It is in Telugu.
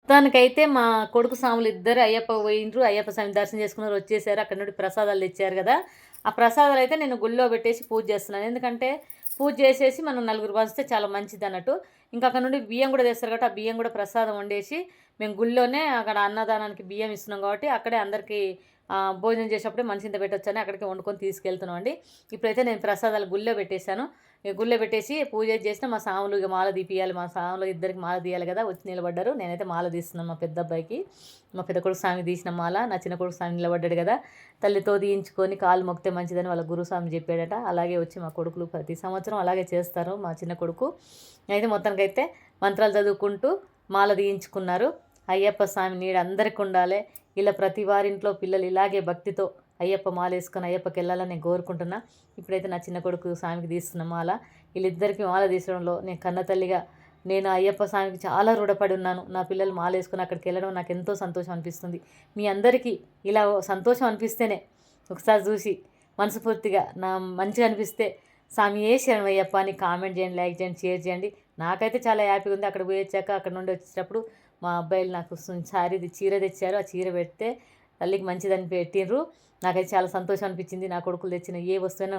మొత్తానికైతే మా కొడుకు సాములు ఇద్దరు అయ్యప్ప పోయిండ్రు. అయ్యప్ప స్వామి దర్శనం చేసుకున్నారు, వచ్చేసారు. అక్కడి నుండి ప్రసాదాలు తెచ్చారు కదా! ఆ ప్రసాదాలైతే నేను గుళ్ళో పెట్టేసి పూజ చేస్తున్నాను. ఎందుకంటే పూజ చేసేసి మనం నలుగురు పంచితే చాలా మంచిదన్నట్టు. ఇంకా అక్కడ నుండి బియ్యం కూడా తెస్తారు కాబట్టి, ఆ బియ్యం కూడా ప్రసాదం వండేసి మేము గుళ్ళోనే అక్కడ అన్నదానానికి బియ్యం ఇస్తున్నాం కాబట్టి, అక్కడే అందరికీ భోజనం చేసేటప్పుడే మంచింత పెట్టొచ్చని అక్కడికి వండుకొని తీసుకెళ్తున్నాం అండి. ఇప్పుడైతే నేను ప్రసాదాలు గుళ్ళో పెట్టేశాను. గుళ్ళో పెట్టేసి పూజ చేసిన మా సాములు ఇక మాల తీపియాలి. మా సాములు ఇద్దరికి మాల తీయాలి కదా! వచ్చి నిలబడ్డారు. నేనైతే మాల తీస్తున్నాను మా పెద్ద అబ్బాయికి. మా పెద్ద కొడుకు స్వామికి తీసిన మాల. నా చిన్న కొడుకు స్వామి నిలబడ్డాడు కదా! తల్లితో తీయించుకొని కాళ్ళు మొక్కితే మంచిదని వాళ్ళ గురుస్వామి చెప్పాడట. అలాగే వచ్చి మా కొడుకులు ప్రతి సంవత్సరం అలాగే చేస్తారు మా చిన్న కొడుకు. అయితే మొత్తానికైతే మంత్రాలు చదువుకుంటూ మాల తీయించుకున్నారు. అయ్యప్ప స్వామి నీడ అందరికి ఉండాలి. ఇలా ప్రతి వారింట్లో పిల్లలు ఇలాగే భక్తితో అయ్యప్ప మాల వేసుకొని అయ్యప్పకి వెళ్ళాలని నేను కోరుకుంటున్నా. ఇప్పుడైతే నా చిన్న కొడుకు స్వామికి తీస్తున్న మాల. వీళ్ళిద్దరికీ మాల తీసడంలో నేను కన్న తల్లిగా నేను అయ్యప్ప స్వామికి చాలా రుణపడి ఉన్నాను. నా పిల్లలు మాల వేసుకొని అక్కడికి వెళ్ళడం నాకు ఎంతో సంతోషం అనిపిస్తుంది. మీ అందరికీ ఇలా సంతోషం అనిపిస్తేనే ఒకసారి చూసి మనస్ఫూర్తిగా నా మంచిగా అనిపిస్తే స్వామియే శరణమయ్యప్ప అని కామెంట్ చేయండి, లైక్ చేయండి, షేర్ చేయండి. నాకైతే చాలా హ్యాపీగా ఉంది. అక్కడ పోయి వచ్చాక అక్కడ నుండి వచ్చేటప్పుడు మా అబ్బాయిలు నాకు చీర తెచ్చారు. ఆ చీర పెడితే తల్లికి మంచిదని పెట్టిండ్రు. నాకైతే చాలా సంతోషం అనిపించింది. నా కొడుకులు తెచ్చిన ఏ వస్తువైనా